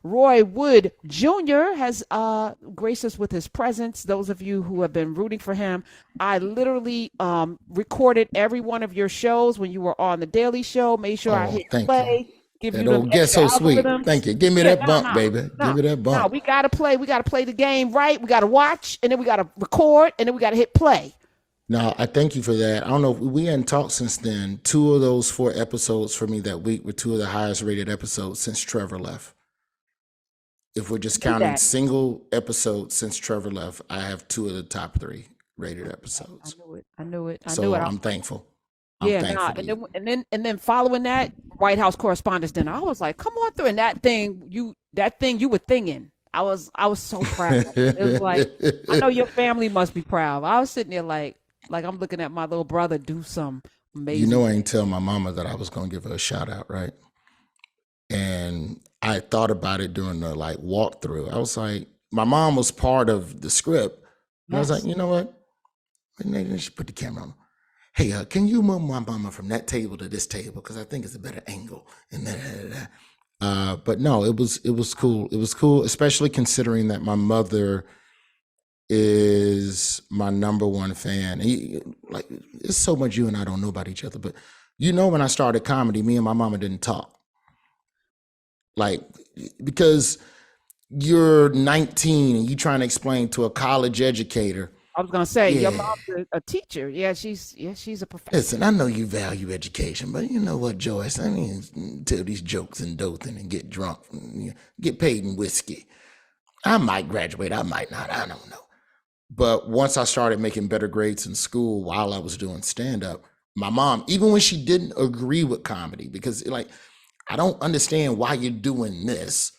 Roy Wood Jr. has graced us with his presence. Those of you who have been rooting for him, I literally recorded every one of your shows when you were on the Daily Show. Made sure I Oh, hit thank you. play, give That you them old guest extra so sweet. algorithms. Thank you. Give me Yeah, that no, bump, no, baby. Give no, me that no. bump. We gotta play. We gotta play the game right. We gotta watch, and then we gotta record, and then we gotta hit play. No, I thank you for that. I don't know if we hadn't talked since then. Two of those four episodes for me that week were two of the highest rated episodes since Trevor left. If we're just Do counting that. single episodes since Trevor left, I have two of the top three rated I episodes. knew it. I knew it. I knew So it. I'm thankful. I'm Yeah, nah, thankful to you. and then following that White House Correspondents dinner, I was like, come on through. And that thing you were thinking. I was so proud. It was like, I know your family must be proud. I was sitting there like I'm looking at my little brother do some You amazing know, I thing. didn't tell my mama that I was going to give her a shout out, right? And I thought about it during the like walkthrough. I was like, my mom was part of the script. And I was like, Yes. you know what? Maybe I should put the camera on. Hey, can you move my mama from that table to this table? Because I think it's a better angle. And then, but no, it was cool. It was cool, especially considering that my mother is my number one fan. Like, it's so much you and I don't know about each other, but when I started comedy, me and my mama didn't talk. Like, because you're 19 and you trying to explain to a college educator, I was gonna say your yeah, mom's a teacher. Yeah, she's a professor. listen, I know you value education, but you know what, Joyce? I mean, tell these jokes and Dothan and get drunk, and get paid in whiskey. I might graduate, I might not, I don't know. But once I started making better grades in school while I was doing stand up, my mom, even when she didn't agree with comedy, because like, I don't understand why you're doing this,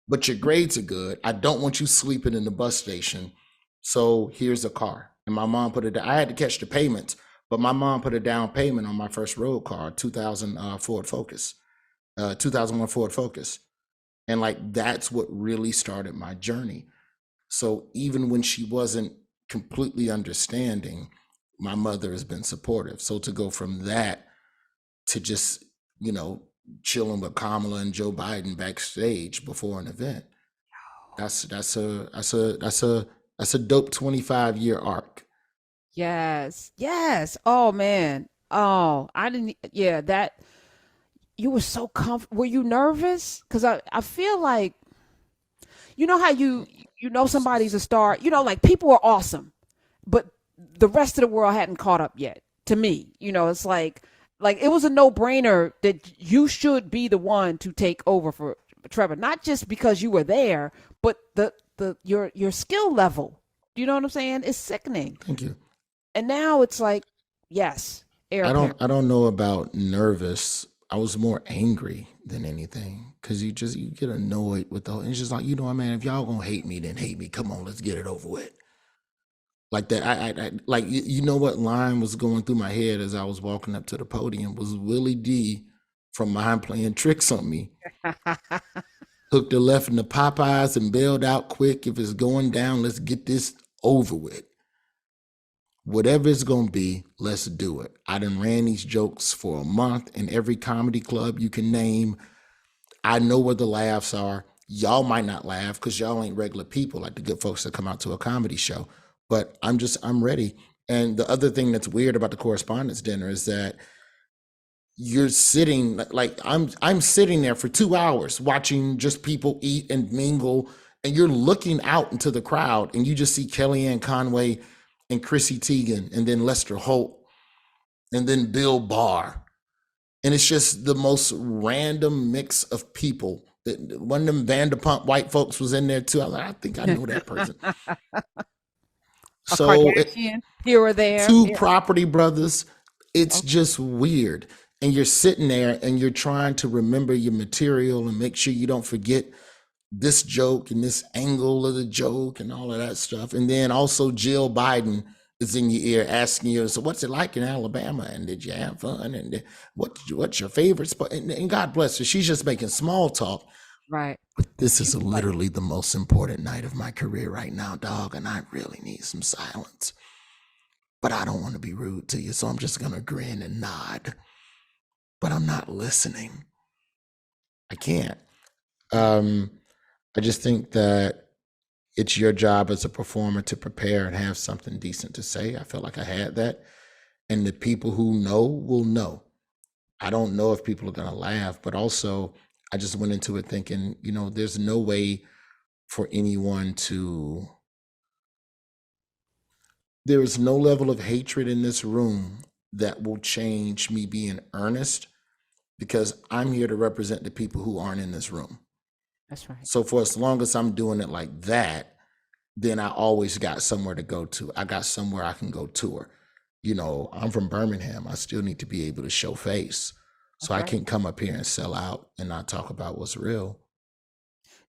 but your grades are good. I don't want you sleeping in the bus station. So here's a car. And my mom put it, I had to catch the payments, but my mom put a down payment on my first road car, 2000 Ford Focus, 2001 Ford Focus. And like, that's what really started my journey. So even when she wasn't completely understanding, my mother has been supportive. So to go from that to just, you know, chilling with Kamala and Joe Biden backstage before an event, that's a dope 25-year arc. Yes. Yes. Oh man. Oh, I didn't. Yeah, that you were so comfortable. Were you nervous? Because I feel like you know how you know somebody's a star. You know, like people are awesome, but the rest of the world hadn't caught up yet. To me, it's like it was a no brainer that you should be the one to take over for Trevor, not just because you were there, but your skill level. You know what I'm saying? It's sickening. Thank you. And now it's like, yes, heir I don't apparent. I don't know about nervous. I was more angry than anything because you get annoyed with the whole. It's just like, man, if y'all gonna hate me, then hate me. Come on, let's get it over with. Like that. I like, you know what line was going through my head as I was walking up to the podium was Willie D from Mind playing tricks on me. Hooked a left in the Popeyes and bailed out quick. If it's going down, let's get this over with. Whatever it's gonna be, let's do it. I done ran these jokes for a month in every comedy club you can name. I know where the laughs are. Y'all might not laugh because y'all ain't regular people like the good folks that come out to a comedy show. But I'm ready. And the other thing that's weird about the correspondence dinner is that you're sitting like I'm sitting there for 2 hours watching just people eat and mingle, and you're looking out into the crowd and you just see Kellyanne Conway and Chrissy Teigen and then Lester Holt and then Bill Barr. And it's just the most random mix of people. One of them Vanderpump white folks was in there too. I was like, I think I know that person. A So Kardashian here or there. two Yeah. property brothers, it's Okay. just weird. And you're sitting there and you're trying to remember your material and make sure you don't forget this joke and this angle of the joke and all of that stuff. And then also Jill Biden is in your ear asking you, so what's it like in Alabama? And did you have fun? And what's your favorite spot? And God bless her. She's just making small talk. Right. But this She is was like, literally the most important night of my career right now, dog. And I really need some silence. But I don't want to be rude to you. So I'm just going to grin and nod. But I'm not listening. I can't. Um, I just think that it's your job as a performer to prepare and have something decent to say. I felt like I had that. And the people who know will know. I don't know if people are going to laugh, but also I just went into it thinking, there's no way for anyone to, there is no level of hatred in this room that will change me being earnest because I'm here to represent the people who aren't in this room. That's right. So for as long as I'm doing it like that, then I always got somewhere to go to. I got somewhere I can go tour. I'm from Birmingham. I still need to be able to show face. So That's I right. can't come up here and sell out and not talk about what's real.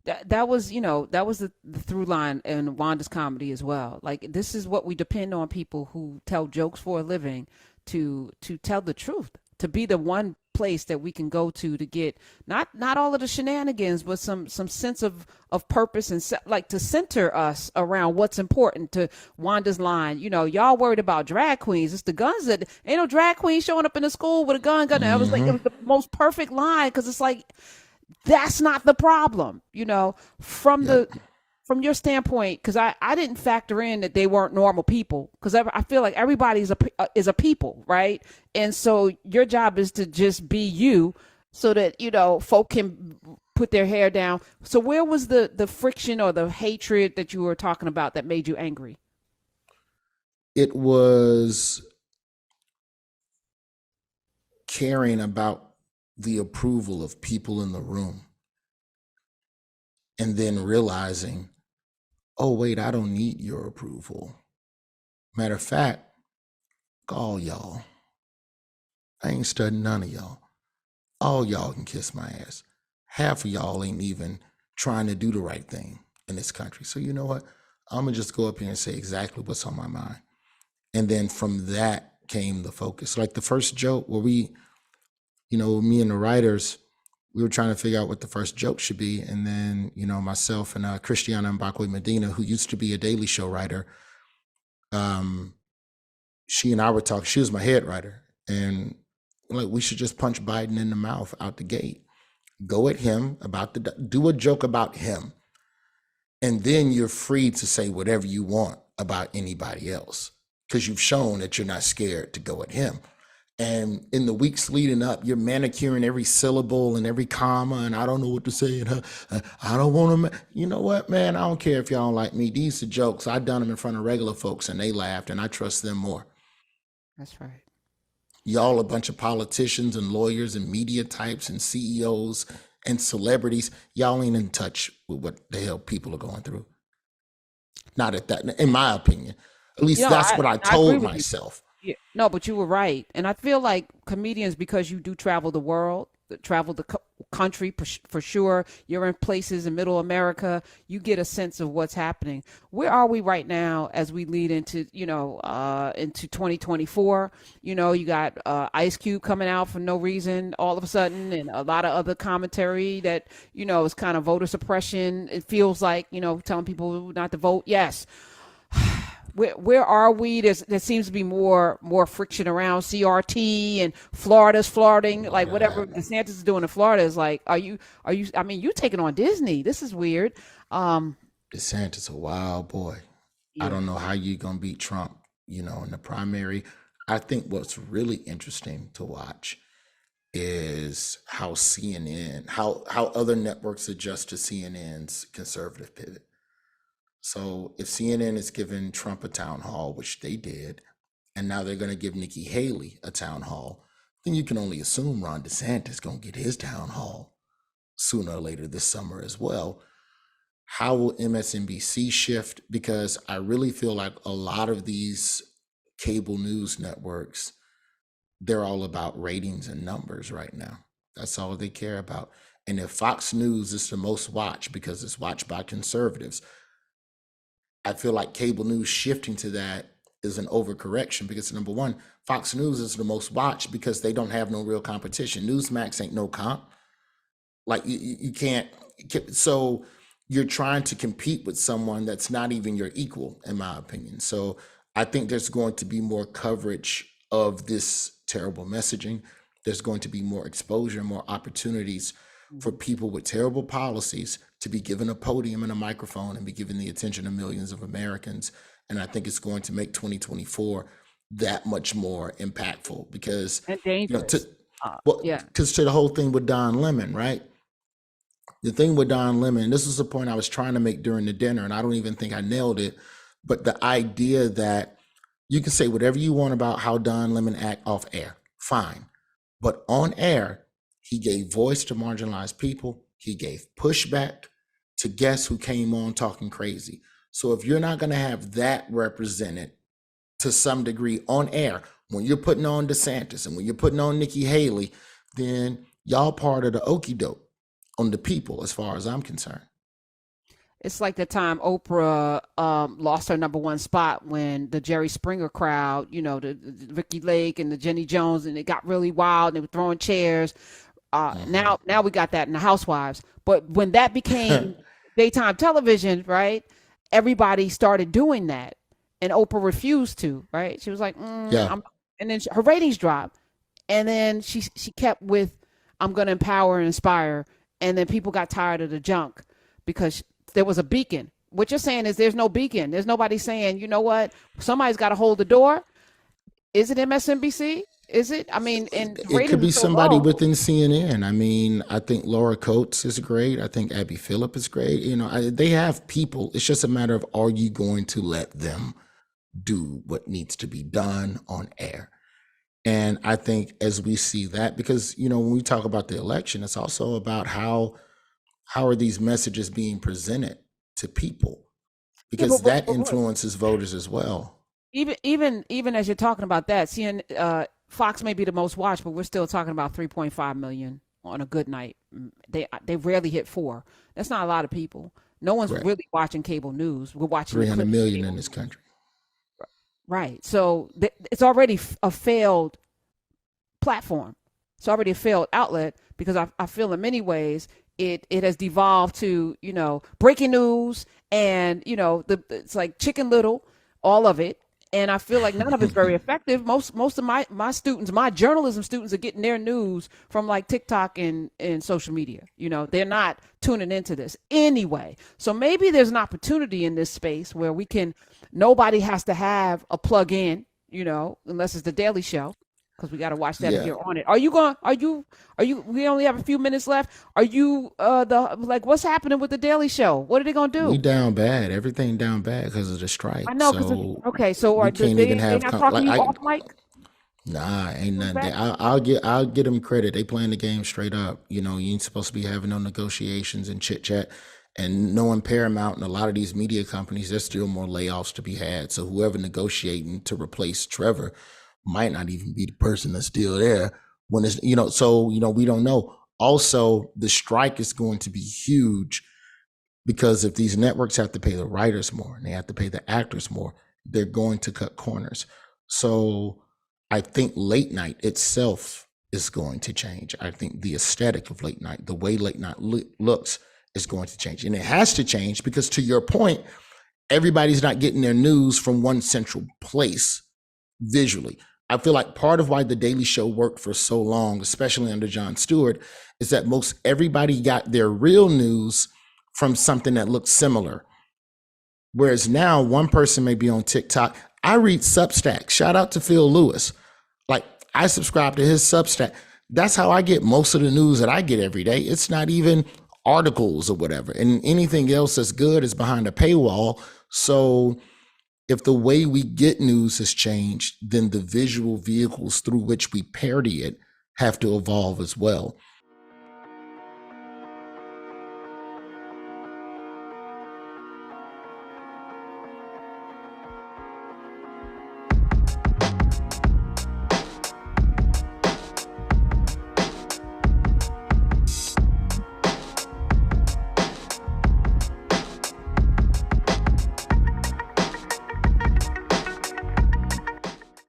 That was, that was the through line in Wanda's comedy as well. Like, this is what we depend on, people who tell jokes for a living, to tell the truth, to be the one place that we can go to get not all of the shenanigans, but some sense of purpose, and like to center us around what's important. To Wanda's line, y'all worried about drag queens, it's the guns. That ain't no drag queen showing up in the school with a gun. It was like, it Mm-hmm. was the most perfect line, because it's like, that's not the problem, from Yep. the from your standpoint, because I didn't factor in that they weren't normal people, because I feel like everybody is a people, right? And so your job is to just be you, so that folk can put their hair down. So where was the friction or the hatred that you were talking about that made you angry? It was caring about the approval of people in the room and then realizing, oh, wait, I don't need your approval. Matter of fact, all y'all, I ain't studying none of y'all. All y'all can kiss my ass. Half of y'all ain't even trying to do the right thing in this country. So you know what? I'm gonna just go up here and say exactly what's on my mind. And then from that came the focus. Like the first joke where me and the writers, we were trying to figure out what the first joke should be. And then, myself and Christiana Mbakwe Medina, who used to be a Daily Show writer, um, she and I were talking. She was my head writer. And like, we should just punch Biden in the mouth out the gate. Go at him do a joke about him. And then you're free to say whatever you want about anybody else because you've shown that you're not scared to go at him. And in the weeks leading up, you're manicuring every syllable and every comma, and I don't know what to say. And I don't want to. You know what, man? I don't care if y'all don't like me. These are jokes. I done them in front of regular folks, and they laughed, and I trust them more. That's right. Y'all a bunch of politicians and lawyers and media types and CEOs and celebrities. Y'all ain't in touch with what the hell people are going through. Not at that, in my opinion. At least that's I what I I agree told with you. myself. Yeah. No, but you were right. And I feel like comedians, because you do travel the world, travel the country for sure, you're in places in middle America, you get a sense of what's happening. Where are we right now as we lead into, into 2024? You got Ice Cube coming out for no reason all of a sudden, and a lot of other commentary that, is kind of voter suppression. It feels like, telling people not to vote. Yes, where are we? There seems to be more friction around CRT, and Florida's flirting. Oh my Like, whatever God. DeSantis is doing in Florida is like, are you? I mean, you taking on Disney. This is weird. Um, DeSantis a wild boy. I yeah, don't know how you gonna beat Trump, in the primary. I think what's really interesting to watch is how CNN, how other networks adjust to CNN's conservative pivot. So if CNN is giving Trump a town hall, which they did, and now they're going to give Nikki Haley a town hall, then you can only assume Ron DeSantis is going to get his town hall sooner or later this summer as well. How will MSNBC shift? Because I really feel like a lot of these cable news networks, they're all about ratings and numbers right now. That's all they care about. And if Fox News is the most watched because it's watched by conservatives, I feel like cable news shifting to that is an overcorrection because number one, Fox News is the most watched because they don't have no real competition. Newsmax ain't no comp. Like you can't. So you're trying to compete with someone that's not even your equal, in my opinion. So I think there's going to be more coverage of this terrible messaging. There's going to be more exposure, more opportunities for Mhm. people with terrible policies to be given a podium and a microphone and be given the attention of millions of Americans. And I think it's going to make 2024 that much more impactful because, And to dangerous. well, Yeah. because to the whole thing with Don Lemon, right? The thing with Don Lemon, this is the point I was trying to make during the dinner, and I don't even think I nailed it, but the idea that you can say whatever you want about how Don Lemon act off air, fine. But on air, he gave voice to marginalized people. He gave pushback to guests who came on talking crazy. So if you're not going to have that represented to some degree on air, when you're putting on DeSantis and when you're putting on Nikki Haley, then y'all part of the okie doke on the people, as far as I'm concerned. It's like the time Oprah lost her number one spot when the Jerry Springer crowd, the Ricky Lake and the Jenny Jones, and it got really wild. And they were throwing chairs. Now we got that in the Housewives. But when that became Mm-hmm. daytime television, right? Everybody started doing that, and Oprah refused to. Right? She was like, Yeah. and then her ratings dropped, and then she kept with, "I'm going to empower and inspire," and then people got tired of the junk because there was a beacon. What you're saying is there's no beacon. There's nobody saying, you know what? Somebody's got to hold the door. Is it MSNBC? Is it? I mean, and the It could ratings be are so somebody low. within CNN. I mean, I think Laura Coates is great. I think Abby Phillip is great. They have people. It's just a matter of, are you going to let them do what needs to be done on air? And I think as we see that, because when we talk about the election, it's also about how are these messages being presented to people, Yeah, because that influences voters as well. even as you're talking about that, seeing Fox may be the most watched, but we're still talking about 3.5 million on a good night. They rarely hit four. That's not a lot of people. No one's Correct. really watching cable news. We're watching the 300 clips of million cable in this news. country. Right. So it's already a failed platform. It's already a failed outlet because I feel in many ways it has devolved to, breaking news and, it's like Chicken Little, all of it. And I feel like none of it's very effective. Most of my students, my journalism students, are getting their news from like TikTok and social media. They're not tuning into this anyway. So maybe there's an opportunity in this space where nobody has to have a plug in, unless it's the Daily Show, because we got to watch that if Yeah, you're on it. Are you, we only have a few minutes left. Are you, what's happening with the Daily Show? What are they going to we do? down bad. Everything down bad because of the I strike. know, So okay, so we do can't even they have not talking like to you I. off mic? Nah, ain't Who's nothing that? there. I'll get them credit. They playing the game straight up. You ain't supposed to be having no negotiations and chit chat. And knowing Paramount and a lot of these media companies, there's still more layoffs to be had. So whoever negotiating to replace Trevor might not even be the person that's still there when it's So we don't know. Also, the strike is going to be huge because if these networks have to pay the writers more and they have to pay the actors more, they're going to cut corners. So I think late night itself is going to change. I think the aesthetic of late night, the way late night looks, is going to change. And it has to change because, to your point, everybody's not getting their news from one central place visually. I feel like part of why the Daily Show worked for so long, especially under Jon Stewart, is that most everybody got their real news from something that looked similar. Whereas now, one person may be on TikTok. I read Substack. Shout out to Phil Lewis. Like, I subscribe to his Substack. That's how I get most of the news that I get every day. It's not even articles or whatever. And anything else that's good is behind a paywall. So if the way we get news has changed, then the visual vehicles through which we parody it have to evolve as well.